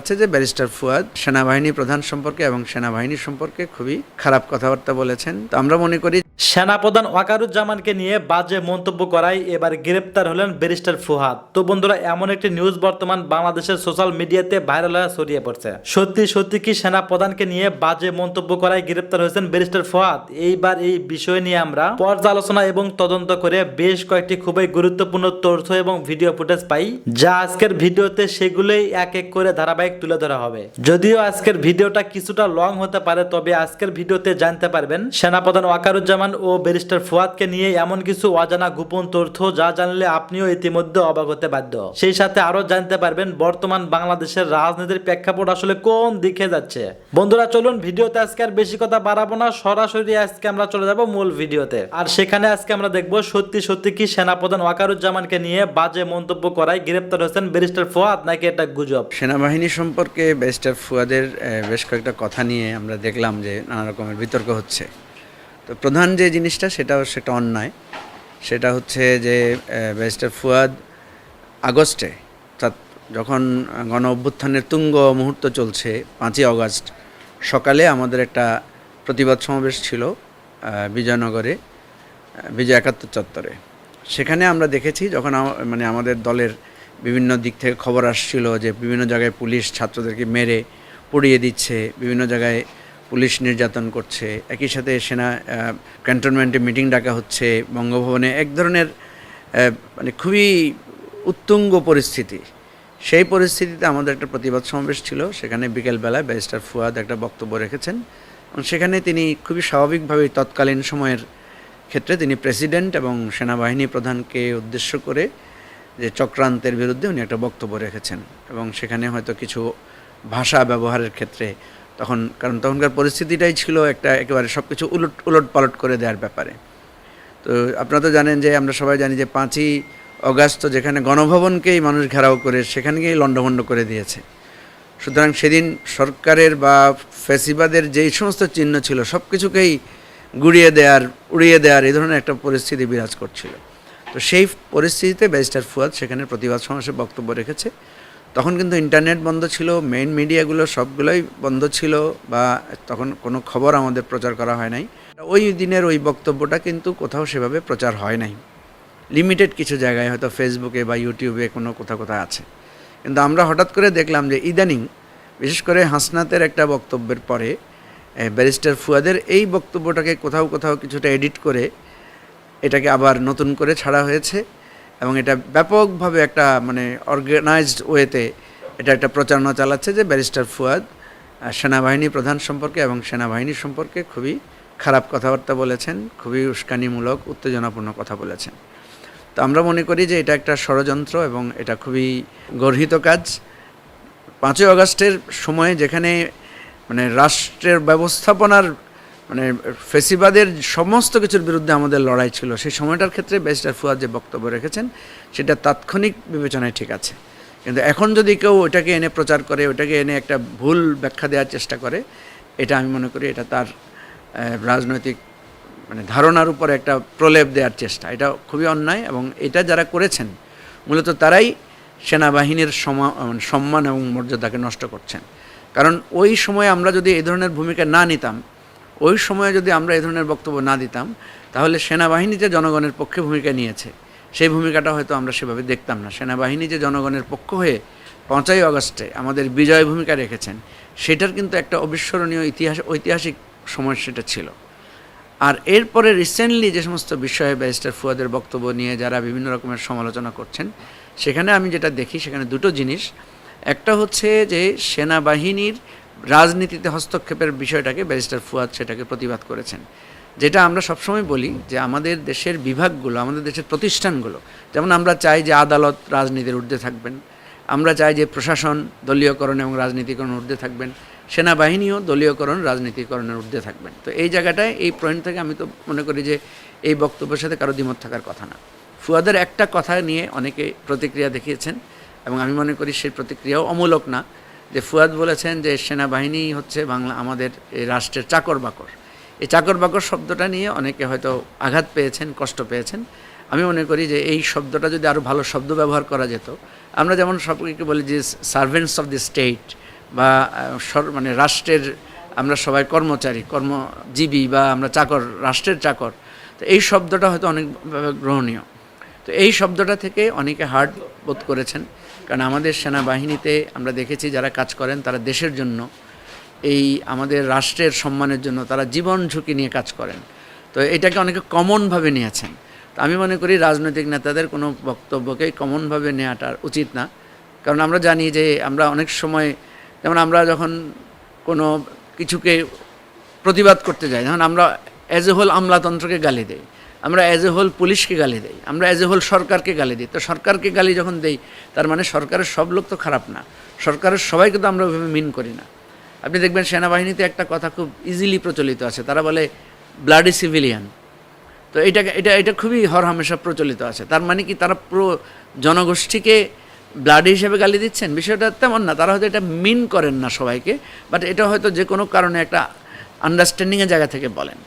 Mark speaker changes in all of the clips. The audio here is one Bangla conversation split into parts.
Speaker 1: চালাচ্ছে যে ব্যারিস্টার ফুয়াদ সেনাবাহিনী প্রধান সম্পর্কে এবং সেনাবাহিনী সম্পর্কে খুবই খারাপ কথাবার্তা বলেছেন। তো আমরা মনে করি
Speaker 2: সেনাপ্রধান ওয়াকারুজ্জামানকে নিয়ে বাজে মন্তব্য করায় এবার গ্রেপ্তার হলেন ব্যারিস্টার ফুয়াদ। তো বন্ধুরা, এমন একটি নিউজ বর্তমান বাংলাদেশের সোশ্যাল মিডিয়াতে ভাইরাল হয়ে ছড়িয়ে পড়ছে। সত্যি কি সেনাপ্রধানকে নিয়ে বাজে মন্তব্য করায় গ্রেপ্তার হয়েছেন ব্যারিস্টার ফুয়াদ? এইবার এই বিষয় নিয়ে আমরা পর্যালোচনা এবং তদন্ত করে বেশ কয়েকটি খুবই গুরুত্বপূর্ণ তথ্য এবং ভিডিও ফুটেজ পাই, যা আজকের ভিডিওতে সেগুলোই এক এক করে ধারাবাহিক তুলে ধরা হবে। যদিও আজকের ভিডিওটা কিছুটা লং হতে পারে, তবে আজকের ভিডিওতে জানতে পারবেন সেনাপ্রধান ওয়াকারুজ্জামান ও ব্যারিস্টার ফুয়াদকে নিয়ে এমন কিছু অজানা গোপন তথ্য যা জানলে আপনিও ইতিমধ্যে অবাক হতে বাধ্য। সেই সাথে আরো জানতে পারবেন বর্তমান বাংলাদেশের রাজনীতির প্রেক্ষাপট আসলে কোন দিকে যাচ্ছে। বন্ধুরা, চলুন ভিডিওতে আজকে আর বেশি কথা বাড়াবো না, সরাসরি আজকে আমরা চলে যাব মূল ভিডিওতে। আর সেখানে আজকে আমরা দেখব সত্যি কি সেনাপ্রধান ওয়াকারুজ্জামানকে নিয়ে বাজে মন্তব্য করায় গ্রেপ্তার হয়েছেন ব্যারিস্টার ফুয়াদ, নাকি এটা গুজব।
Speaker 1: সেনাবাহিনী সম্পর্কে ব্যারিস্টার ফুয়াদের বেশ কয়েকটা কথা নিয়ে আমরা দেখলাম যে নানা রকমের বিতর্ক হচ্ছে। তো প্রধান যে জিনিসটা সেটা সেটা অন্যায়, সেটা হচ্ছে যে ব্যারিস্টার ফুয়াদ আগস্টে, অর্থাৎ যখন গণ অভ্যুত্থানের তুঙ্গ মুহূর্ত চলছে 5ই আগস্ট সকালে আমাদের একটা প্রতিবাদ সমাবেশ ছিল বিজয়নগরে, বিজয় একাত্তর চত্বরে। সেখানে আমরা দেখেছি যখন মানে আমাদের দলের বিভিন্ন দিক থেকে খবর আসছিল যে বিভিন্ন জায়গায় পুলিশ ছাত্রদেরকে মেরে পুড়িয়ে দিচ্ছে, বিভিন্ন জায়গায় পুলিশ নির্যাতন করছে, একই সাথে সেনা ক্যান্টনমেন্টে মিটিং ডাকা হচ্ছে বঙ্গভবনে, এক ধরনের মানে খুবই উত্তুঙ্গ পরিস্থিতি। সেই পরিস্থিতিতে আমাদের একটা প্রতিবাদ সমাবেশ ছিল। সেখানে বিকেলবেলায় ব্যারিস্টার ফুয়াদ একটা বক্তব্য রেখেছেন এবং সেখানে তিনি খুবই স্বাভাবিকভাবেই তৎকালীন সময়ের ক্ষেত্রে তিনি প্রেসিডেন্ট এবং সেনাবাহিনী প্রধানকে উদ্দেশ্য করে যে চক্রান্তের বিরুদ্ধে উনি একটা বক্তব্য রেখেছেন এবং সেখানে হয়তো কিছু ভাষা ব্যবহারের ক্ষেত্রে কারণ তখনকার পরিস্থিতিটাই ছিল একটা একেবারে সব কিছু উলট পালট করে দেওয়ার ব্যাপারে। তো আপনারা তো জানেন যে আমরা সবাই জানি যে 5ই অগাস্ট যেখানে গণভবনকেই মানুষ ঘেরাও করে সেখানেই লণ্ডভণ্ড করে দিয়েছে। সুতরাং সেদিন সরকারের বা ফ্যাসিবাদের যেই সমস্ত চিহ্ন ছিল সব কিছুকেই উড়িয়ে দেওয়ার এই ধরনের একটা পরিস্থিতি বিরাজ করছিল। তো সেই পরিস্থিতিতে ব্যারিস্টার ফুয়াদ সেখানে প্রতিবাদ সমাবেশে বক্তব্য রেখেছে। তখন কিন্তু ইন্টারনেট বন্ধ ছিল, মেইন মিডিয়াগুলো সবগুলোই বন্ধ ছিল, বা তখন কোনো খবর আমাদের প্রচার করা হয় নাই। ওই দিনের ওই বক্তব্যটা কিন্তু কোথাও সেভাবে প্রচার হয় নাই, লিমিটেড কিছু জায়গায় হয়তো ফেসবুকে বা ইউটিউবে কোথাও আছে। কিন্তু আমরা হঠাৎ করে দেখলাম যে ইদানিং বিশেষ করে হাসনাতের একটা বক্তব্যের পরে ব্যারিস্টার ফুয়াদের এই বক্তব্যটাকে কোথাও কিছুটা এডিট করে এটাকে আবার নতুন করে ছাড়া হয়েছে এবং এটা ব্যাপকভাবে একটা মানে অর্গানাইজড ওয়েতে এটা একটা প্রচারণা চালাচ্ছে যে ব্যারিস্টার ফুয়াদ সেনাবাহিনী প্রধান সম্পর্কে এবং সেনাবাহিনী সম্পর্কে খুবই খারাপ কথাবার্তা বলেছেন, খুবই উস্কানিমূলক উত্তেজনাপূর্ণ কথা বলেছেন। তো আমরা মনে করি যে এটা একটা ষড়যন্ত্র এবং এটা খুবই গর্হিত কাজ। 5ই আগস্টের সময়ে যেখানে মানে রাষ্ট্রের ব্যবস্থাপনার মানে ফেসিবাদের সমস্ত কিছুর বিরুদ্ধে আমাদের লড়াই ছিল, সেই সময়টার ক্ষেত্রে ব্যারিস্টার ফুয়াদ যে বক্তব্য রেখেছেন সেটা তাৎক্ষণিক বিবেচনায় ঠিক আছে। কিন্তু এখন যদি কেউ ওইটাকে এনে প্রচার করে, ওইটাকে এনে একটা ভুল ব্যাখ্যা দেওয়ার চেষ্টা করে, এটা আমি মনে করি এটা তার রাজনৈতিক মানে ধারণার উপর একটা প্রলেপ দেওয়ার চেষ্টা। এটা খুবই অন্যায় এবং এটা যারা করেছেন মূলত তারাই সেনাবাহিনীর সম্মান এবং মর্যাদাকে নষ্ট করছেন। কারণ ওই সময় আমরা যদি এই ধরনের ভূমিকা না নিতাম, ওই সময়ে যদি আমরা এই ধরনের বক্তব্য না দিতাম, তাহলে সেনাবাহিনী যে জনগণের পক্ষে ভূমিকা নিয়েছে সেই ভূমিকাটা হয়তো আমরা সেভাবে দেখতাম না। সেনাবাহিনী যে জনগণের পক্ষ হয়ে 5ই আগস্টে আমাদের বিজয় ভূমিকা রেখেছেন সেটার কিন্তু একটা অবিস্মরণীয় ঐতিহাসিক সময় সেটা ছিল। আর এরপরে রিসেন্টলি যে সমস্ত বিষয়ে ব্যারিস্টার ফুয়াদের বক্তব্য নিয়ে যারা বিভিন্ন রকমের সমালোচনা করছেন, সেখানে আমি যেটা দেখি সেখানে দুটো জিনিস। একটা হচ্ছে যে সেনাবাহিনীর রাজনীতিতে হস্তক্ষেপের বিষয়টাকে ব্যারিস্টার ফুয়াদ সেটাকে প্রতিবাদ করেছেন, যেটা আমরা সবসময় বলি যে আমাদের দেশের বিভাগগুলো, আমাদের দেশের প্রতিষ্ঠানগুলো, যেমন আমরা চাই যে আদালত রাজনীতির ঊর্ধ্বে থাকবেন, আমরা চাই যে প্রশাসন দলীয়করণ এবং রাজনীতিকরণ ঊর্ধ্বে থাকবেন, সেনাবাহিনীও দলীয়করণ রাজনীতিকরণের ঊর্ধ্বে থাকবেন। তো এই জায়গাটায় এই পয়েন্ট থেকে আমি তো মনে করি যে এই বক্তব্যের সাথে কারো দ্বিমত থাকার কথা না। ফুয়াদের একটা কথা নিয়ে অনেকে প্রতিক্রিয়া দেখিয়েছেন এবং আমি মনে করি সেই প্রতিক্রিয়াও অমূলক না। যে ফুয়াদ বলেছেন যে সেনাবাহিনী হচ্ছে আমাদের এই রাষ্ট্রের চাকর বাকর। এই চাকর বাকর শব্দটা নিয়ে অনেকে হয়তো আঘাত পেয়েছেন, কষ্ট পেয়েছেন। আমি মনে করি যে এই শব্দটা যদি আরও ভালো শব্দ ব্যবহার করা যেত, আমরা যেমন সবকে বলি যে সার্ভেন্টস অফ দি স্টেট বা মানে রাষ্ট্রের আমরা সবাই কর্মচারী, কর্মজীবী বা আমরা চাকর, রাষ্ট্রের চাকর। তো এই শব্দটা হয়তো অনেকভাবে গ্রহণীয়। তো এই শব্দটা থেকে অনেকে হার্ট বোধ করেছেন, কারণ আমাদের সেনাবাহিনীতে আমরা দেখেছি যারা কাজ করেন তারা দেশের জন্য, এই আমাদের রাষ্ট্রের সম্মানের জন্য তারা জীবন ঝুঁকি নিয়ে কাজ করেন। তো এটাকে অনেকে কমনভাবে নিয়েছেন। তো আমি মনে করি রাজনৈতিক নেতাদের কোনো বক্তব্যকে কমনভাবে নেওয়াটা উচিত না, কারণ আমরা জানি যে আমরা অনেক সময়, যেমন আমরা যখন কোনো কিছুকে প্রতিবাদ করতে যাই, যেমন আমরা অ্যাজ এ হোল আমলাতন্ত্রকে গালি দেই, আমরা অ্যাজ এ হোল পুলিশকে গালি দেই, আমরা অ্যাজ এ হোল সরকারকে গালি দিই। তো সরকারকে গালি যখন দেই, তার মানে সরকারের সব লোক তো খারাপ না, সরকারের সবাইকে তো আমরা ওইভাবে মিন করি না। আপনি দেখবেন সেনাবাহিনীতে একটা কথা খুব ইজিলি প্রচলিত আছে, তারা বলে ব্লাডি সিভিলিয়ান। তো এটা খুবই হরহামেশা প্রচলিত আছে। তার মানে কি তারা পুরো জনগোষ্ঠীকে ব্লাডি হিসেবে গালি দিচ্ছেন? বিষয়টা তেমন না, তারা হয়তো এটা মিন করেন না সবাইকে, বাট এটা হয়তো যে কোনো কারণে একটা আন্ডারস্ট্যান্ডিংয়ের জায়গা থেকে বলেন।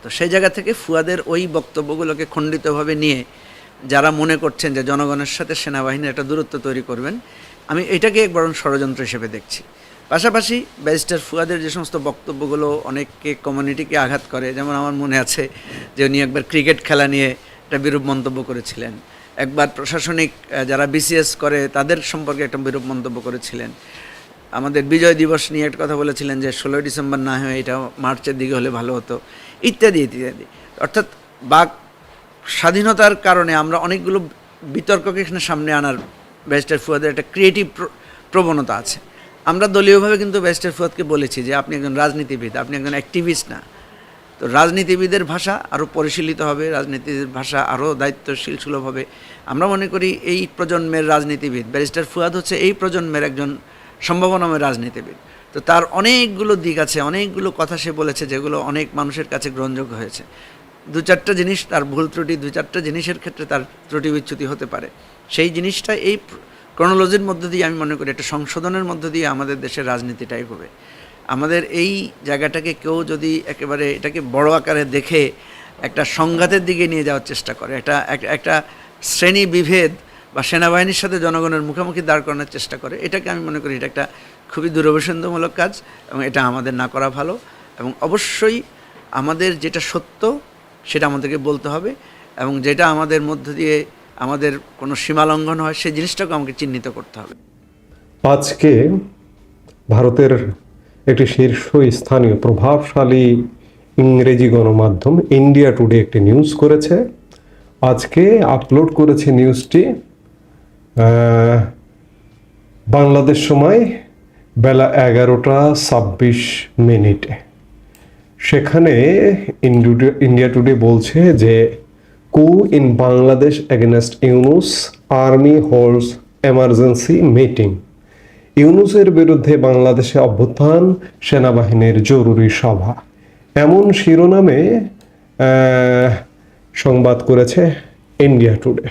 Speaker 1: তো সেই জায়গা থেকে ফুয়াদের ওই বক্তব্যগুলোকে খণ্ডিতভাবে নিয়ে যারা মনে করছেন যে জনগণের সাথে সেনাবাহিনীর একটা দূরত্ব তৈরি করবেন, আমি এটাকে এক বরং ষড়যন্ত্র হিসেবে দেখছি। পাশাপাশি ব্যারিস্টার ফুয়াদের যে সমস্ত বক্তব্যগুলো অনেককে কমিউনিটিকে আঘাত করে, যেমন আমার মনে আছে যে উনি একবার ক্রিকেট খেলা নিয়ে একটা বিরূপ মন্তব্য করেছিলেন, একবার প্রশাসনিক যারা বিসিএস করে তাদের সম্পর্কে একটা বিরূপ মন্তব্য করেছিলেন, আমাদের বিজয় দিবস নিয়ে একটা কথা বলেছিলেন যে 16ই ডিসেম্বর না হয়ে এটা মার্চের দিকে হলে ভালো হতো, ইত্যাদি ইত্যাদি। অর্থাৎ বাক স্বাধীনতার কারণে আমরা অনেকগুলো বিতর্ককে এখানে সামনে আনার ব্যারিস্টার ফুয়াদের একটা ক্রিয়েটিভ প্রবণতা আছে। আমরা দলীয়ভাবে কিন্তু ব্যারিস্টার ফুয়াদকে বলেছি যে আপনি একজন রাজনীতিবিদ, আপনি একজন অ্যাক্টিভিস্ট না। তো রাজনীতিবিদের ভাষা আরও পরিশীলিত হবে, রাজনীতির ভাষা আরও দায়িত্বশীল সুলভ হবে। আমরা মনে করি এই প্রজন্মের রাজনীতিবিদ ব্যারিস্টার ফুয়াদ হচ্ছে এই প্রজন্মের একজন সম্ভাবনাময় রাজনীতিবিদ। তো তার অনেকগুলো দিক আছে, অনেকগুলো কথা সে বলেছে যেগুলো অনেক মানুষের কাছে গ্রহণযোগ্য হয়েছে। দু চারটা জিনিস তার ভুল ত্রুটি, দু চারটা জিনিসের ক্ষেত্রে তার ত্রুটি বিচ্যুতি হতে পারে। সেই জিনিসটা এই ক্রনোলজির মধ্য দিয়ে আমি মনে করি একটা সংশোধনের মধ্য দিয়ে আমাদের দেশের রাজনীতিটাই হবে। আমাদের এই জায়গাটাকে কেউ যদি একেবারে এটাকে বড় আকারে দেখে একটা সংঘাতের দিকে নিয়ে যাওয়ার চেষ্টা করে, একটা শ্রেণী বিভেদ বা সেনাবাহিনীর সাথে জনগণের মুখোমুখি দাঁড় করানোর চেষ্টা করে, এটাকে আমি মনে করি এটা একটা খুবই দুরভিসন্ধমূলক কাজ এবং এটা আমাদের না করা ভালো। এবং অবশ্যই আমাদের যেটা সত্য সেটা আমাদেরকে বলতে হবে, এবং যেটা আমাদের মধ্য দিয়ে আমাদের কোনো সীমালঙ্ঘন হয় সেই জিনিসটাকে আমাকে চিহ্নিত করতে হবে।
Speaker 3: আজকে ভারতের একটি শীর্ষস্থানীয় প্রভাবশালী ইংরেজি গণমাধ্যম ইন্ডিয়া টুডে একটি নিউজ করেছে। আজকে আপলোড করেছে নিউজটি বাংলাদেশ সময় বেলা 11:26। সেখানে ইন্ডিয়া টুডে বলছে যে কু in Bangladesh against Yunus, army holds emergency meeting. ইউনুসের বিরুদ্ধে বাংলাদেশে অভ্যুত্থান, সেনাবাহিনীর জরুরি সভা, এমন শিরোনামে সংবাদ করেছে ইন্ডিয়া টুডে।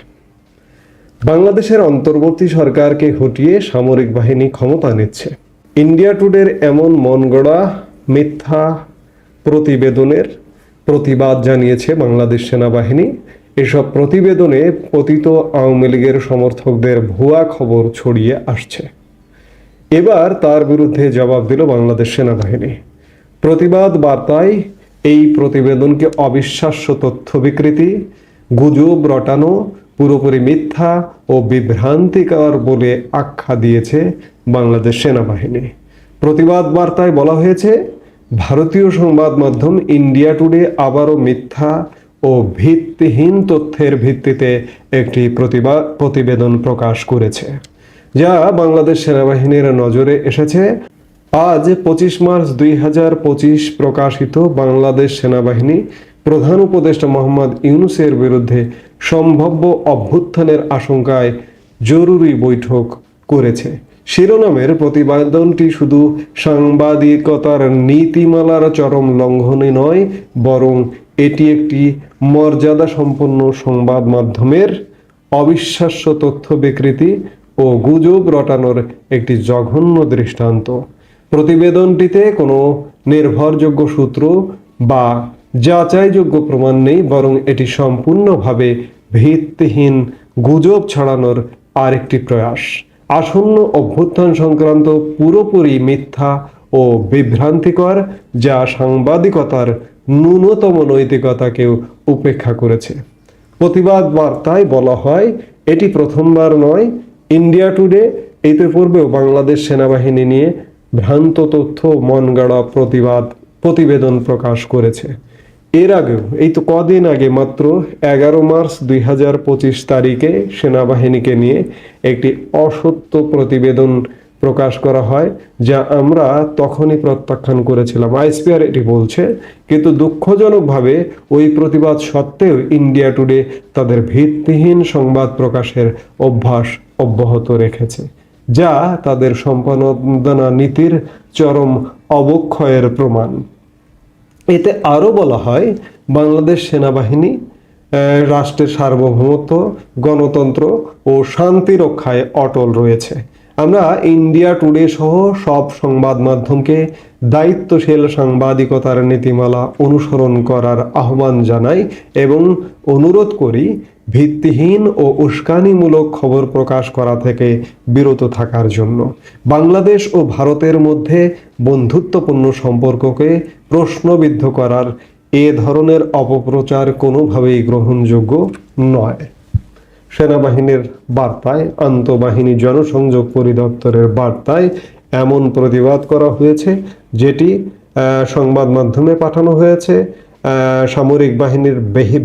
Speaker 3: বাংলাদেশের অন্তর্বর্তী সরকারকে হটিয়ে সামরিক বাহিনী ক্ষমতা নিচ্ছে। ইন্ডিয়া টুডের এমন মনগড়া মিথ্যা প্রতিবেদনের প্রতিবাদ জানিয়েছে বাংলাদেশ সেনাবাহিনী। এসব প্রতিবেদনে পতিত আওয়ামী লীগের সমর্থকদের ভুয়া খবর ছড়িয়ে আসছে। এবার তার বিরুদ্ধে জবাব দিল বাংলাদেশ সেনাবাহিনী। প্রতিবাদ বার্তায় এই প্রতিবেদনকে অবিশ্বাস্য তথ্য বিকৃতি, গুজব রটানো, পুরোপুরি মিথ্যা ও বিভ্রান্তিকর বলে আখ্যা দিয়েছে বাংলাদেশ সেনাবাহিনী। প্রতিবাদ বার্তায় বলা হয়েছে, ভারতীয় সংবাদ মাধ্যম ইন্ডিয়া টুডে আবারও মিথ্যা ও ভিত্তিহীন তথ্যের ভিত্তিতে একটি প্রতিবেদন প্রকাশ করেছে, যা বাংলাদেশ সেনাবাহিনীর নজরে এসেছে। আজ 25 মার্চ 2025 প্রকাশিত বাংলাদেশ সেনাবাহিনী প্রধান উপদেষ্টা মোহাম্মদ ইউনুসের বিরুদ্ধে সম্ভাব্য অভ্যুত্থানের আশঙ্কায় জরুরি বৈঠক করেছে। শিরোনামের প্রতিবেদনটি শুধু সাংবাদিকতার নীতিমালার চরম লঙ্ঘনই নয়, বরং এটি একটি মর্যাদা সম্পন্ন সংবাদ মাধ্যমের অবিশ্বাস্য তথ্য বিকৃতি ও গুজব রটানোর একটি জঘন্য দৃষ্টান্ত। প্রতিবেদনটিতে কোনো নির্ভরযোগ্য সূত্র বা যাচাইযোগ্য প্রমাণ নেই, বরং এটি সম্পূর্ণভাবে ভিত্তিহীন গুজব ছড়ানোর আরেকটি প্রয়াস। আসন্ন অভ্যুত্থান সংক্রান্ত পুরোপুরি মিথ্যা ও বিভ্রান্তিকর, যা সাংবাদিকতার ন্যূনতম নৈতিকতাকেও উপেক্ষা করেছে। প্রতিবাদ বার্তায় বলা হয়, এটি প্রথমবার নয়, ইন্ডিয়া টুডে ইতিপূর্বেও বাংলাদেশ সেনাবাহিনী নিয়ে ভ্রান্ত তথ্য, মনগড়া প্রতিবেদন প্রকাশ করেছে। এর আগেও এই তো কদিন আগে মাত্র 11 মার্চ 2025 তারিখে সেনাবাহিনীকে নিয়ে একটি অসত্য প্রতিবেদন প্রকাশ করা হয়, যা আমরা তখনই প্রত্যাখ্যান করেছিলাম। আইএসপিআর এটি বলছে, কিন্তু দুঃখজনকভাবে ওই প্রতিবাদ সত্ত্বেও ইন্ডিয়া টুডে তাদের ভিত্তিহীন সংবাদ প্রকাশের অভ্যাস অব্যাহত রেখেছে, যা তাদের সম্পাদনা নীতির চরম অবক্ষয়ের প্রমাণ। এতে আরও বলা হয়, বাংলাদেশ সেনাবাহিনী রাষ্ট্রের সার্বভৌমত্ব, গণতন্ত্র ও শান্তি রক্ষায় অটল রয়েছে। আমরা ইন্ডিয়া টুডে সহ সব সংবাদ মাধ্যমকে দায়িত্বশীল সাংবাদিকতার নীতিমালা অনুসরণ করার আহ্বান জানাই এবং অনুরোধ করি ভিত্তিহীন ও উস্কানিমূলক খবর প্রকাশ করা থেকে বিরত থাকার জন্য। বাংলাদেশ ও ভারতের মধ্যে বন্ধুত্বপূর্ণ সম্পর্ককে প্রশ্নবিদ্ধ করার এ ধরনের অপপ্রচার কোনোভাবেই গ্রহণযোগ্য নয়। সেনাবাহিনীর বার্তায়, আন্তঃবাহিনী জনসংযোগ পরিদপ্তরের বার্তায় এমন প্রতিবাদ করা হয়েছে, যেটি সংবাদ মাধ্যমে পাঠানো হয়েছে, সামরিক বাহিনীর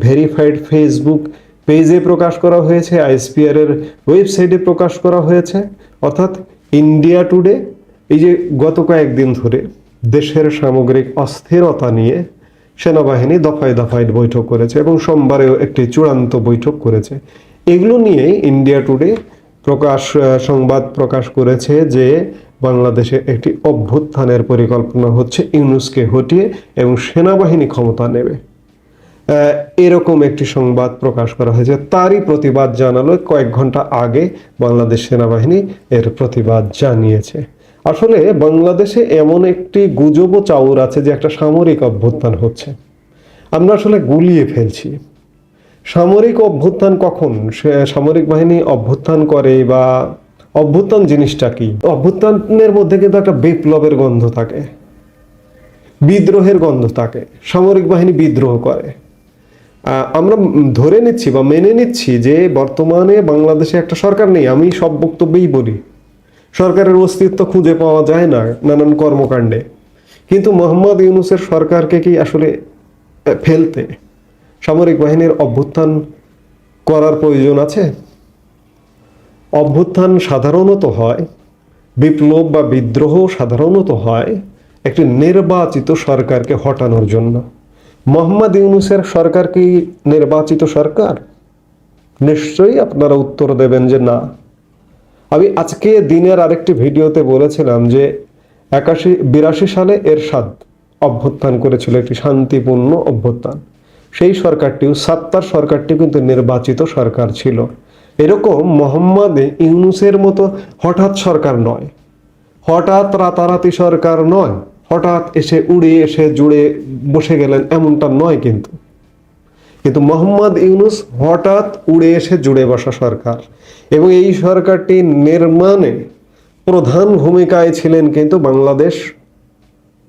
Speaker 3: ভেরিফাইড ফেসবুক পেজে প্রকাশ করা হয়েছে, আইএসপিআর এর ওয়েবসাইটে প্রকাশ করা হয়েছে। অর্থাৎ ইন্ডিয়া টুডে এই যে গত কয়েকদিন ধরে দেশের সামগ্রিক অস্থিরতা নিয়ে সেনাবাহিনী দফায় দফায় বৈঠক করেছে এবং সোমবারেও একটি চূড়ান্ত বৈঠক করেছে। এগুলো নিয়ে ইন্ডিয়া টুডে সংবাদ প্রকাশ করেছে যে বাংলাদেশে একটি অভ্যুত্থানের পরিকল্পনা হচ্ছে, ইউনূসকে হটিয়ে এবং সেনাবাহিনী ক্ষমতা নেবে, এরকম একটি সংবাদ প্রকাশ করা হয়েছে। তারই প্রতিবাদ জানালো কয়েক ঘন্টা আগে বাংলাদেশ সেনাবাহিনী এর প্রতিবাদ জানিয়েছে। আসলে বাংলাদেশে এমন একটি গুজব চাউর আছে যে একটা সামরিক অভ্যুত্থান হচ্ছে। আমরা আসলে গুলিয়ে ফেলছি। সামরিক অভ্যুত্থান কখন? সামরিক বাহিনী অভ্যুত্থান করে বা অভ্যুত্থান জিনিসটা কি? অভ্যুত্থানের মধ্যে কিন্তু একটা বিপ্লবের গন্ধ থাকে, বিদ্রোহের গন্ধ থাকে। সামরিক বাহিনী বিদ্রোহ করে। আমরা ধরে নিচ্ছি বা মেনে নিচ্ছি যে বর্তমানে বাংলাদেশে একটা সরকার নেই। আমি সব বক্তব্যেই বলি, সরকারের অস্তিত্ব খুঁজে পাওয়া যায় না নানান কর্মকাণ্ডে। কিন্তু মোহাম্মদ ইউনূসের সরকারকে কি আসলে ফেলতে সামরিক বাহিনীর অভ্যুত্থান করার প্রয়োজন আছে? অভ্যুত্থান সাধারণত হয়, বিপ্লব বা বিদ্রোহ সাধারণত হয় একটি নির্বাচিত সরকারকে হটানোর জন্য। মোহাম্মদ ইউনূসের সরকার কি নির্বাচিত সরকার? নিশ্চয়ই আপনারা উত্তর দেবেন যে না। আমি আজকে দিনের আরেকটি ভিডিওতে বলেছিলাম যে 82 সালে এরশাদ অভ্যুত্থান করেছিল, একটি শান্তিপূর্ণ অভ্যুত্থান। সেই সরকারটিও, সত্তার সরকারটিও কিন্তু নির্বাচিত সরকার ছিল। এরকম মোহাম্মদ ইউনূসের মতো হঠাৎ সরকার নয়, হঠাৎ রাতারাতি সরকার নয়, হঠাৎ এসে উড়ে এসে জুড়ে বসে গেলেন এমনটা নয়। কিন্তু মোহাম্মদ ইউনূস হঠাৎ উড়ে এসে জুড়ে বসা সরকার, এবং এই সরকারটি নির্মাণে প্রধান ভূমিকায় ছিলেন কিন্তু বাংলাদেশ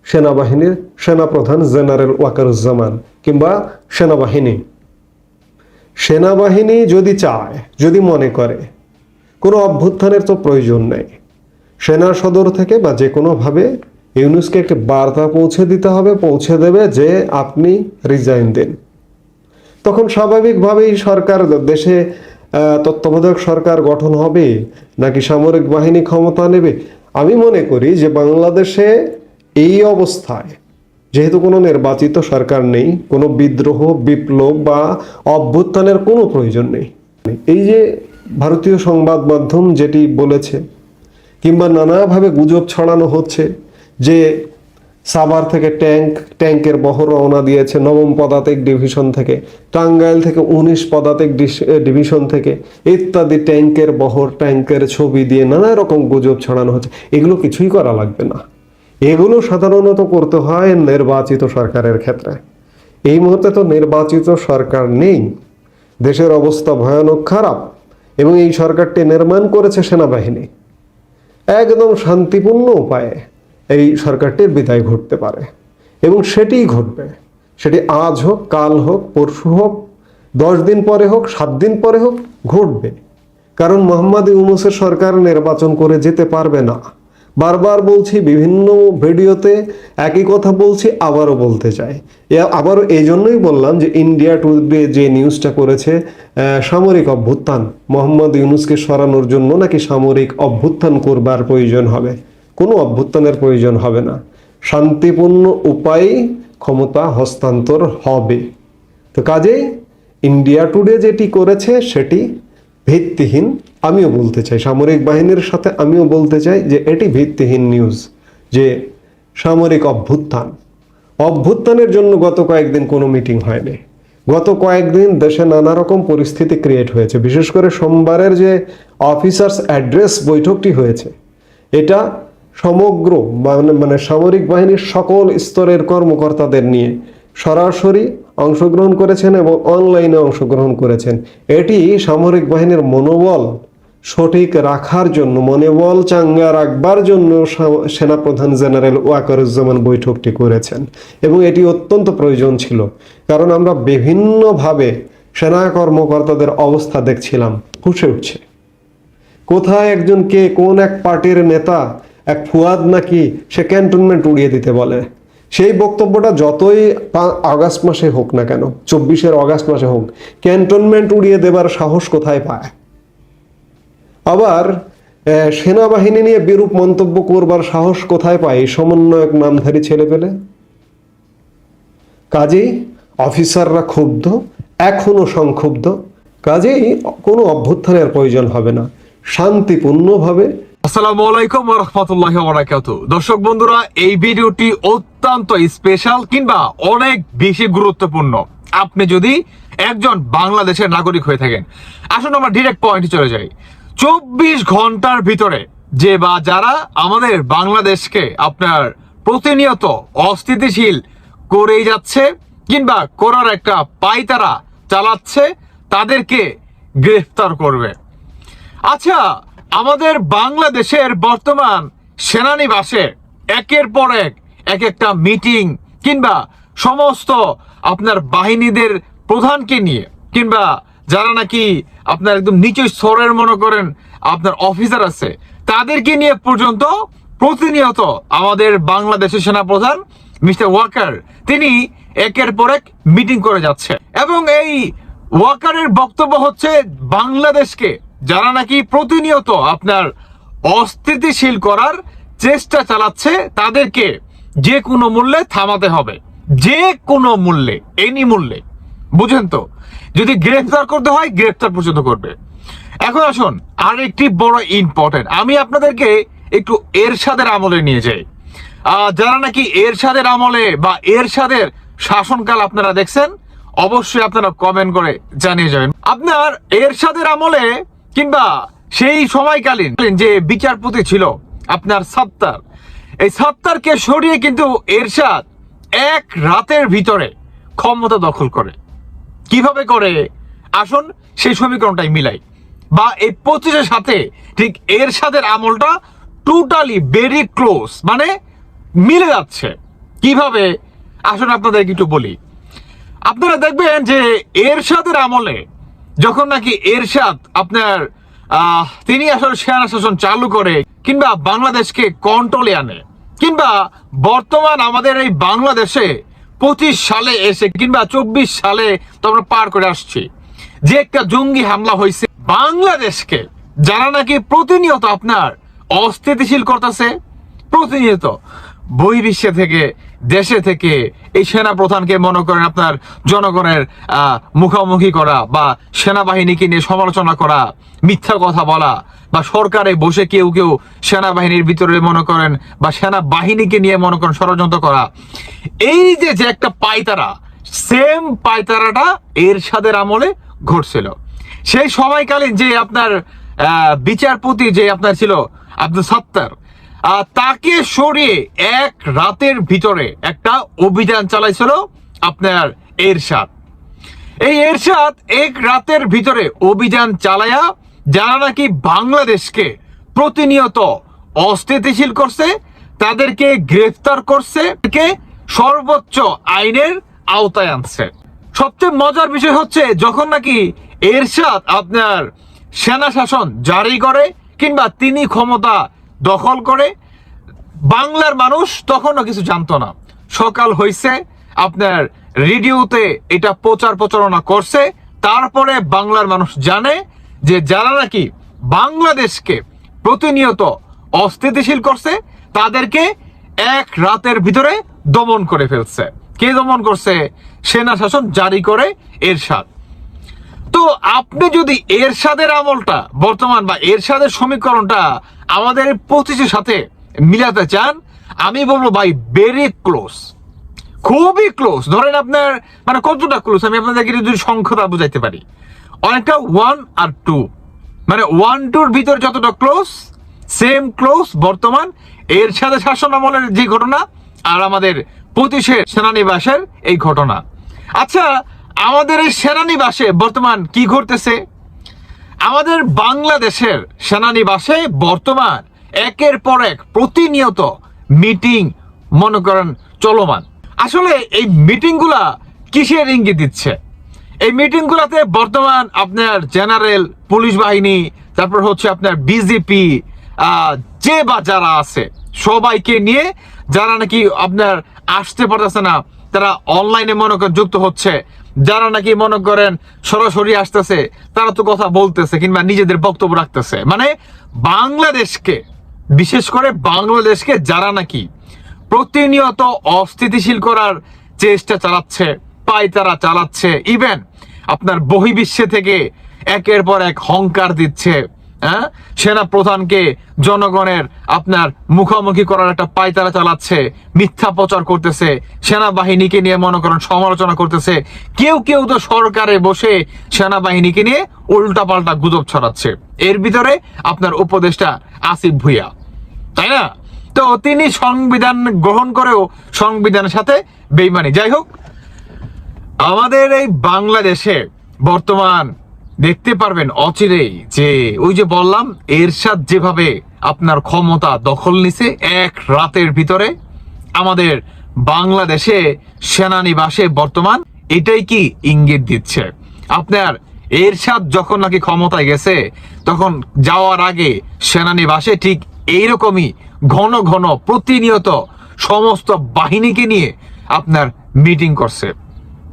Speaker 3: সেনাবাহিনীর সেনাপ্রধান জেনারেল ওয়াকারুজ্জামান কিংবা সেনাবাহিনী। সেনাবাহিনী যদি চায়, যদি মনে করে কোনো অভ্যুত্থানের তো প্রয়োজন নেই, সেনা সদর থেকে বা যে কোনোভাবে ইউনূসকে একটি বার্তা পৌঁছে দিতে হবে, পৌঁছে দেবে যে আপনি রিজাইন দিন। তখন স্বাভাবিকভাবেই সরকার, দেশে তত্ত্বাবধায়ক সরকার গঠন হবে নাকি সামরিক বাহিনী ক্ষমতা নেবে। আমি মনে করি যে বাংলাদেশে এই অবস্থায় যেহেতু কোনো নির্বাচিত সরকার নেই, কোনো বিদ্রোহ, বিপ্লব বা অভ্যুত্থানের কোনো প্রয়োজন নেই। এই যে ভারতীয় সংবাদ মাধ্যম যেটি বলেছে কিংবা নানাভাবে গুজব ছড়ানো হচ্ছে যে সাভার থেকে ট্যাঙ্কের বহর রওনা দিয়েছে 9ম পদাতিক ডিভিশন থেকে, টাঙ্গাইল থেকে 19 পদাতিক ডিভিশন থেকে ইত্যাদি ট্যাঙ্কের বহর, ট্যাঙ্কের ছবি দিয়ে নানা রকম গুজব ছড়ানো হচ্ছে। এগুলো কিছুই করা লাগবে না। এগুলো সাধারণত করতে হয় নির্বাচিত সরকারের ক্ষেত্রে। এই মুহূর্তে তো নির্বাচিত সরকার নেই, দেশের অবস্থা ভয়ানক খারাপ, এবং এই সরকারটি নির্মাণ করেছে সেনাবাহিনী। একদম শান্তিপূর্ণ উপায়ে এই সরকারটির বিদায় ঘটতে পারে, এবং সেটিই ঘটবে। সেটি আজ হোক, কাল হোক, পরশু হোক, 10 দিন পরে হোক, 7 দিন পরে হোক, ঘটবে। কারণ মোহাম্মদ ইউনূসের সরকার নির্বাচন করে যেতে পারবে না। বারবার বলছি, বিভিন্ন ভিডিওতে একই কথা বলছি, আবারও বলতে চাই। আবারও এই জন্যই বললাম যে ইন্ডিয়া টুডে যে নিউজটা করেছে, সামরিক অভ্যুত্থান, মোহাম্মদ ইউনূসকে সরানোর জন্য নাকি সামরিক অভ্যুত্থান করবার প্রয়োজন হবে। কোনো অভ্যুত্থানের প্রয়োজন হবে না, শান্তিপূর্ণ উপায়ে ক্ষমতা হস্তান্তর হবে। তো কাজেই ইন্ডিয়া টুডে যেটি করেছে সেটি ভিত্তিহীন। আমিও বলতে চাই, সামরিক বাহিনীর সাথে আমিও বলতে চাই যে এটি ভিত্তিহীন নিউজ। যে সামরিক অভ্যুত্থানের জন্য গত কয়েকদিন কোনো মিটিং হয়নি। গত কয়েকদিন দেশে নানা রকম পরিস্থিতি ক্রিয়েট হয়েছে। বিশেষ করে সোমবারের যে অফিসার্স অ্যাড্রেস বৈঠকটি হয়েছে, এটা সমগ্র মানে সামরিক বাহিনীর সকল স্তরের কর্মকর্তাদের নিয়ে সরাসরি অংশগ্রহণ করেছেন এবং অনলাইনে অংশগ্রহণ করেছেন। এটি সামরিক বাহিনীর মনোবল সঠিক রাখার জন্য, মনোবল চাঙ্গা রাখবার জন্য সেনাপ্রধান জেনারেল ওয়াকারুজ্জামান বৈঠকটি করেছেন, এবং এটি অত্যন্ত প্রয়োজন ছিল। কারণ আমরা বিভিন্নভাবে সেনা কর্মকর্তাদের অবস্থা দেখছিলাম, ফুঁসে উঠছে। কোথায় একজন কে, কোন এক পার্টির নেতা, এক ফুয়াদ নাকি, সে ক্যান্টনমেন্ট উড়িয়ে দিতে বলে। সেই বক্তব্যটা যতই আগস্ট মাসে হোক না কেন, 24 আগস্ট মাসে হোক, ক্যান্টনমেন্ট উড়িয়ে দেবার সাহস কোথায় পায়? আবার সেনাবাহিনী নিয়ে বিরূপ মন্তব্য করবার সাহস কোথায় পায় সমন্বয়ক নামধারী ছেলে পেলে? কাজেই অফিসাররা ক্ষুব্ধ, এখনো সংক্ষুব্ধ। কাজেই কোনো অভ্যুত্থানের প্রয়োজন হবে না, শান্তিপূর্ণভাবে।
Speaker 4: আসসালামু আলাইকুম ওয়া রাহমাতুল্লাহি ওয়া বারাকাতুহু। দর্শক বন্ধুরা, এই ভিডিওটি অত্যন্ত স্পেশাল কিংবা অনেক বেশি গুরুত্বপূর্ণ আপনি যদি একজন বাংলাদেশের নাগরিক হয়ে থাকেন। আসুন আমরা ডিরেক্ট পয়েন্টে চলে যাই। 24 ঘন্টার ভিতরে যে বা যারা আমাদের বাংলাদেশকে আপনার প্রতিনিয়ত অস্থিতিশীল করেই যাচ্ছে কিংবা করার একটা পায়তারা চালাচ্ছে, তাদেরকে গ্রেফতার করবে। আচ্ছা, আমাদের বাংলাদেশের বর্তমান সেনানিবাসে একের পর এক একটা মিটিং কিংবা সমস্ত আপনার বাহিনীদের প্রধানকে নিয়ে কিংবা যারা নাকি আপনার একদম নিচু স্তরের মনে করেন আপনার অফিসার আছে, তাদেরকে নিয়ে পর্যন্ত প্রতিনিয়ত আমাদের বাংলাদেশের সেনাপ্রধান মিস্টার ওয়াকার তিনি একের পর এক মিটিং করে যাচ্ছে। এবং এই ওয়াকারের বক্তব্য হচ্ছে, বাংলাদেশকে যারা নাকি প্রতিনিয়ত আপনার অস্থিতিশীল করার চেষ্টা চালাচ্ছে, তাদেরকে যে কোনো মূল্যে থামাতে হবে, যে কোনো মূল্যে, এনি মূল্যে। বুঝেন তো? যদি গ্রেফতার করতে হয় গ্রেফতার পর্যন্ত করবে। এখন আসুন আরেকটি বড় ইম্পর্টেন্ট, আমি আপনাদেরকে একটু এরশাদের আমলে নিয়ে যাই। যারা নাকি এরশাদের আমলে বা এরশাদের শাসনকাল আপনারা দেখছেন, অবশ্যই আপনারা কমেন্ট করে জানিয়ে যাবেন। আপনার এরশাদের আমলে কিংবা সেই সময়কালীন যে বিচারপতি ছিল আপনার সত্তার, এই সত্তারকে সরিয়ে কিন্তু এরশাদ এক রাতের ভিতরে ক্ষমতা দখল করে। কিভাবে করে আসুন সেই সমীকরণটাই মিলাই, বা এই 25-এর সাথে ঠিক এরশাদের আমলটা টোটালি ভেরি ক্লোজ, মানে মিলে যাচ্ছে। কিভাবে আসুন আপনাদেরকে একটু বলি। আপনারা দেখবেন যে এরশাদের আমলে যখন নাকি এরশাদ আপনার তিনি আসলে সেনা শাসন চালু করে কিংবা বাংলাদেশকে কন্ট্রোলে আনে, কিংবা বর্তমান আমাদের এই বাংলাদেশে 25 সালে এসে কিংবা 24 সালে তো আমরা পার করে আসছি, যে একটা জঙ্গি হামলা হয়েছে বাংলাদেশকে, যারা নাকি প্রতিনিয়ত আপনার অস্থিতিশীল করতেছে, প্রতিনিয়ত বহির্বিশ্বে থেকে দেশে থেকে এই সেনা প্রধানকে মনে করেন আপনার জনগণের মুখোমুখি করা বা সেনাবাহিনীকে নিয়ে সমালোচনা করা, মিথ্যা কথা বলা, বা সরকারে বসে কেউ কেউ সেনাবাহিনীর ভিতরে মনে করেন বা সেনাবাহিনীকে নিয়ে মনে করেন ষড়যন্ত্র করা, এই যে একটা পায়তারা, সেম পায়তারাটা এরশাদের আমলে ঘটছিল। সেই সময়কালীন যে আপনার বিচারপতি যে আপনার ছিল আব্দুল সত্তার, তাকে সরিয়ে এক রাতের ভিতরে একটা অভিযান চালাইছিল আপনার এরশাদ। এই এরশাদ এক রাতের ভিতরে অভিযান চালায়া যারা নাকি বাংলাদেশকে প্রতিনিয়ত অস্থিতিশীল করছে, তাদেরকে গ্রেফতার করছে, সর্বোচ্চ আইনের আওতায় আনছে। সবচেয়ে মজার বিষয় হচ্ছে যখন নাকি এরশাদ আপনার সেনা শাসন জারি করে কিংবা তিনি ক্ষমতা দখল করে, বাংলার মানুষ তখনও কিছু জানতো না। সকাল হইছে, আপনার রেডিওতে এটা প্রচার প্রচারণা করছে, তারপরে বাংলার মানুষ জানে যে যারা নাকি বাংলাদেশকে প্রতিনিয়ত অস্থিতিশীল করছে তাদেরকে এক রাতের ভিতরে দমন করে ফেলছে। কে দমন করছে? সেনা শাসন জারি করে এরশাদ। তো আপনি যদি এরশাদের আমলটা বর্তমান বা এরশাদের সমীকরণটা আমাদের 25-এর সাথে মিলাতে চান, আমি বলবো ভাই ভেরি ক্লোজ, খুবই ক্লোজ। ধরেন আপনার মানে কতটা ক্লোজ আমি আপনাদেরকে যদি সংখ্যাটা বুঝাইতে পারি, অনেকটা 1 আর 2, মানে 1-2-র ভিতর যতটা ক্লোজ, সেম ক্লোজ বর্তমান এরশাদের শাসন আমলের যে ঘটনা আর আমাদের 25-এর সেনানিবাসের এই ঘটনা। আচ্ছা, আমাদের এই সেনানিবাসে বর্তমান কি ঘটতেছে? আমাদের বাংলাদেশের সেনানিবাসে বর্তমান একের পর এক প্রতিনিয়ত মিটিং মনে করেন চলমান। আসলে এই মিটিংগুলা কিসের ইঙ্গিত দিচ্ছে? এই মিটিংগুলোতে বর্তমান আপনার জেনারেল, পুলিশ বাহিনী, তারপর হচ্ছে আপনার বিজেপি, যে বা যারা আছে সবাইকে নিয়ে, যারা নাকি আপনার আসতে পারতেছে না তারা অনলাইনে মনে করেন যুক্ত হচ্ছে, যারা নাকি মনে করেন সরাসরি আসতেছে তারা তো কথা বলতেছে কিংবা নিজেদের বক্তব্য রাখতেছে। মানে বাংলাদেশকে, বিশেষ করে বাংলাদেশকে যারা নাকি প্রতিনিয়ত অস্থিতিশীল করার চেষ্টা চালাচ্ছে, পায়তারা চালাচ্ছে, ইভেন আপনার বহির্বিশ্বে থেকে একের পর এক হুঙ্কার দিচ্ছে, হ্যাঁ, সেনা প্রধানকে জনগণের আপনার মুখোমুখি করার একটা পায়তারা চালাচ্ছে, মিথ্যা প্রচার করতেছে, সেনাবাহিনীকে নিয়ে মনে করেন সমালোচনা করতেছে, কেউ কেউ তো সরকারে বসে সেনাবাহিনীকে নিয়ে উল্টাপাল্টা গুজব ছড়াচ্ছে। এর ভিতরে আপনার উপদেষ্টা আসিফ ভুঁইয়া, তাই না? তো তিনি সংবিধান গ্রহণ করেও সংবিধানের সাথে বেইমানি। যাই হোক, আমাদের এই বাংলাদেশে বর্তমান দেখতে পারবেন অচিরেই যে ওই যে বললাম এরশাদ যেভাবে আপনার ক্ষমতা দখল নিছে এক রাতের ভিতরে, আমাদের বাংলাদেশে সেনানিবাসে বর্তমান এটাই কি ইঙ্গিত দিচ্ছে। আপনার এরশাদ যখন নাকি ক্ষমতায় গেছে তখন যাওয়ার আগে সেনানিবাসে ঠিক এইরকমই ঘন ঘন প্রতিনিয়ত সমস্ত বাহিনীকে নিয়ে আপনার মিটিং করছে,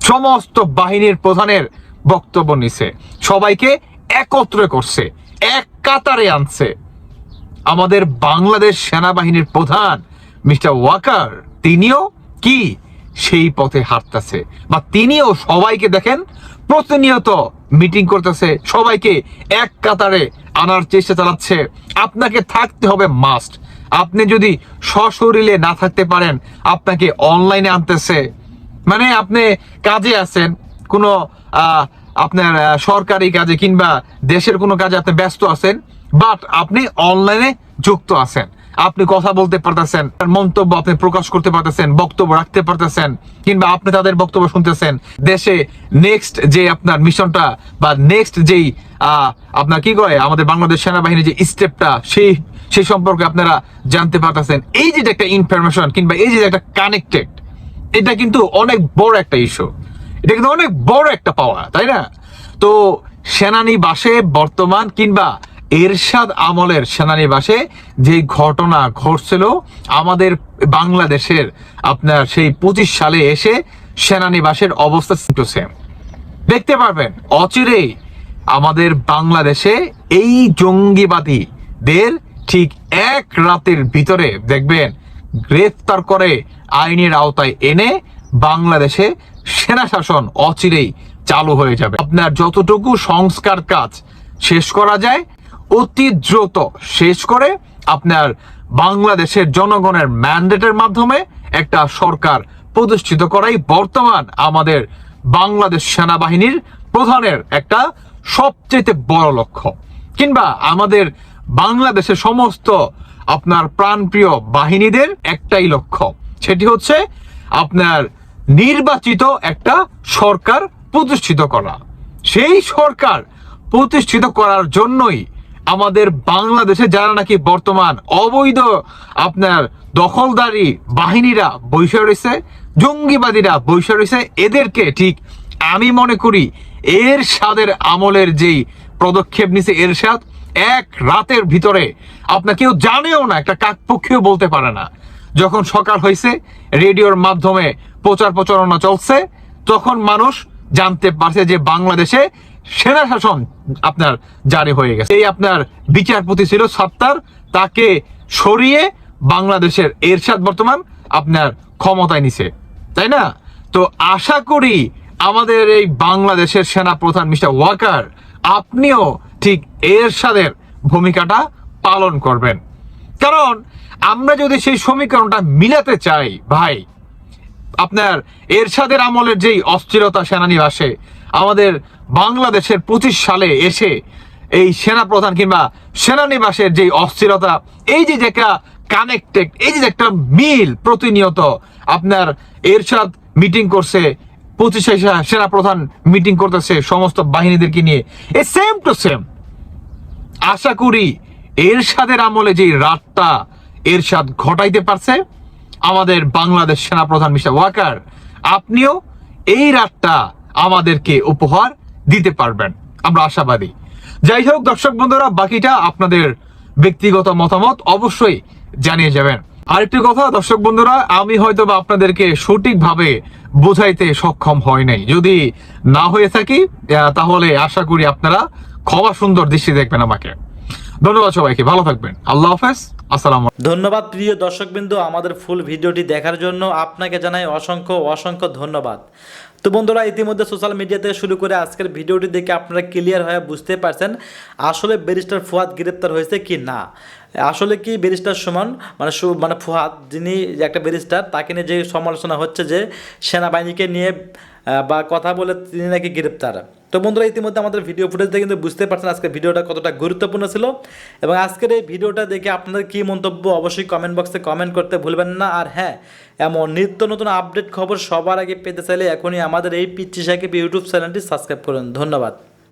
Speaker 4: সমস্ত বাহিনীর প্রধানের বক্তব্য নিছে, সবাইকে একত্রে করছে, এক কাতারে আনছে। আমাদের বাংলাদেশ সেনাবাহিনীর প্রধান মিস্টার ওয়াকার তিনিও কি সেই পথে হাঁটতেছে, বা তিনিও সবাইকে দেখেন প্রতিনিয়ত মিটিং করতেছে, সবাইকে এক কাতারে আনার চেষ্টা চালাচ্ছে। আপনাকে থাকতে হবে মাস্ট, আপনি যদি সশরীরে না থাকতে পারেন আপনাকে অনলাইনে আনতেছে। মানে আপনি কাজে আছেন, কোনো আপনার সরকারি কাজে কিংবা দেশের কোনো কাজে আপনি ব্যস্ত আছেন, বাট আপনি অনলাইনে যুক্ত আছেন, আপনি কথা বলতে পারতেছেন, মন্তব্য আপনি প্রকাশ করতে পারতেছেন, বক্তব্য রাখতে পারতেছেন, কিংবা আপনি তাদের বক্তব্য শুনতেছেন। দেশে নেক্সট যে আপনার মিশনটা বা নেক্সট যেই আপনার কি করে আমাদের বাংলাদেশ সেনাবাহিনীর যে স্টেপটা সেই সম্পর্কে আপনারা জানতে পারতেছেন। এই যে একটা ইনফরমেশন কিংবা এই যে একটা কানেক্টেড, এটা কিন্তু অনেক বড় একটা ইস্যু, এটা কিন্তু অনেক বড় একটা পাওয়া, তাই না? তো সেনানিবাসে বর্তমান কিংবা এরশাদ আমলের সেনানিবাসে যে ঘটনা ঘটছিল আমাদের বাংলাদেশের আপনার সেই 25 সালে এসে সেনানিবাসের অবস্থা সেম দেখতে পারবেন অচিরেই। আমাদের বাংলাদেশে এই জঙ্গিবাদীদের ঠিক এক রাতের ভিতরে দেখবেন গ্রেফতার করে আইনের আওতায় এনে বাংলাদেশে সেনা শাসন অচিরেই চালু হয়ে যাবে। আপনার যতটুকু সংস্কার কাজ শেষ করা যায় অতি দ্রুত শেষ করে আপনার বাংলাদেশের জনগণের ম্যান্ডেটের মাধ্যমে একটা সরকার প্রতিষ্ঠিত করাই বর্তমান আমাদের বাংলাদেশ সেনাবাহিনীর প্রধানের একটা সবচেয়ে বড় লক্ষ্য, কিংবা আমাদের বাংলাদেশের সমস্ত আপনার প্রাণপ্রিয় বাহিনীদের একটাই লক্ষ্য, সেটি হচ্ছে আপনার নির্বাচিত একটা সরকার প্রতিষ্ঠিত করা। সেই সরকার প্রতিষ্ঠিত করার জন্যই আমাদের বাংলাদেশে যারা নাকি বর্তমান অবৈধ আপনার দখলদারি বাহিনীরা বৈশা রয়েছে, জঙ্গিবাদীরা বৈশা রয়েছে, এদেরকে ঠিক আমি মনে করি এরশাদের আমলের যেই পদক্ষেপ নিছে এরশাদ, এক রাতের ভিতরে আপনার কেউ জানেও না, একটা কাকপক্ষীও বলতে পারে না, যখন সকাল হয়েছে রেডিওর মাধ্যমে প্রচার প্রচারণা চলছে, তখন মানুষ জানতে পারছে যে বাংলাদেশে সেনা শাসন আপনার জারি হয়ে গেছে। এই আপনার বিচারপতি ছিল সত্তার, তাকে সরিয়ে বাংলাদেশের এরশাদ বর্তমান আপনার ক্ষমতায় নিছে, তাই না? তো আশা করি আমাদের এই বাংলাদেশের সেনা প্রধান মিস্টার ওয়াকার, আপনিও ঠিক এরশাদের ভূমিকাটা পালন করবেন। কারণ আমরা যদি সেই সমীকরণটা মিলাতে চাই ভাই, আপনার এরশাদের আমলের যেই অস্থিরতা সেনানিবাসে, আমাদের বাংলাদেশের 25 সালে এসে এই সেনা প্রধান কিংবা সেনানিবাসের যেই অস্থিরতা, এই যে একটা কানেক্টেড, এই যে একটা মিল প্রতিনিয়ত আপনার এরশাদ মিটিং করছে, 25 সেনা প্রধান মিটিং করতেছে সমস্ত বাহিনীদেরকে নিয়ে, এই সেম টু সেম আশা করি এরশাদের আমলে যে রাতটা এরশাদ ঘটাইতে পারছে আমাদের বাংলাদেশ সেনাপ্রধান মিস্টার ওয়াকার, আপনিও এই রাতটা আমাদেরকে উপহার দিতে পারবেন, আমরা আশাবাদী। যাই হোক দর্শক বন্ধুরা, বাকিটা আপনাদের ব্যক্তিগত মতামত অবশ্যই জানিয়ে যাবেন। আরেকটি কথা দর্শক বন্ধুরা, আমি হয়তো বা আপনাদেরকে সঠিকভাবে বোঝাইতে সক্ষম হয় নাই, যদি না হয়ে থাকি তাহলে আশা করি আপনারা ক্ষমা সুন্দর দৃষ্টি দেখবেন আমাকে। ধন্যবাদ সবাইকে, ভালো থাকবেন, আল্লাহ হাফেজ, আসসালামু।
Speaker 2: ধন্যবাদ প্রিয় দর্শকবৃন্দ, আমাদের ফুল ভিডিওটি দেখার জন্য আপনাকে জানাই অসংখ্য অসংখ্য ধন্যবাদ। তো বন্ধুরা, ইতিমধ্যে সোশ্যাল মিডিয়া থেকে শুরু করে আজকের ভিডিওটি দেখে আপনারা ক্লিয়ার হয়ে বুঝতে পারছেন আসলে ব্যারিস্টার ফুয়াদ গ্রেপ্তার হয়েছে কি না। আসলে কি ব্যারিস্টার সুমন মানে ফুয়াদ, যিনি একটা ব্যারিস্টার, তাকে নিয়ে যে সমালোচনা হচ্ছে যে সেনাবাহিনীকে নিয়ে বা কথা বলে তিনি নাকি গ্রেপ্তার। তো বন্ধুরা, ইতিমধ্যে আমাদের ভিডিও ফুটেজ দেখে কিন্তু বুঝতে পারছেন আজকের ভিডিওটা কতটা গুরুত্বপূর্ণ ছিল, এবং আজকের এই ভিডিওটা দেখে আপনাদের কী মন্তব্য অবশ্যই কমেন্ট বক্সে কমেন্ট করতে ভুলবেন না। আর হ্যাঁ, এমন নিত্য নতুন আপডেট খবর সবার আগে পেতে চাইলে এখনই আমাদের এই পিচ্চি সাকিব ইউটিউব চ্যানেলটি সাবস্ক্রাইব করুন। ধন্যবাদ।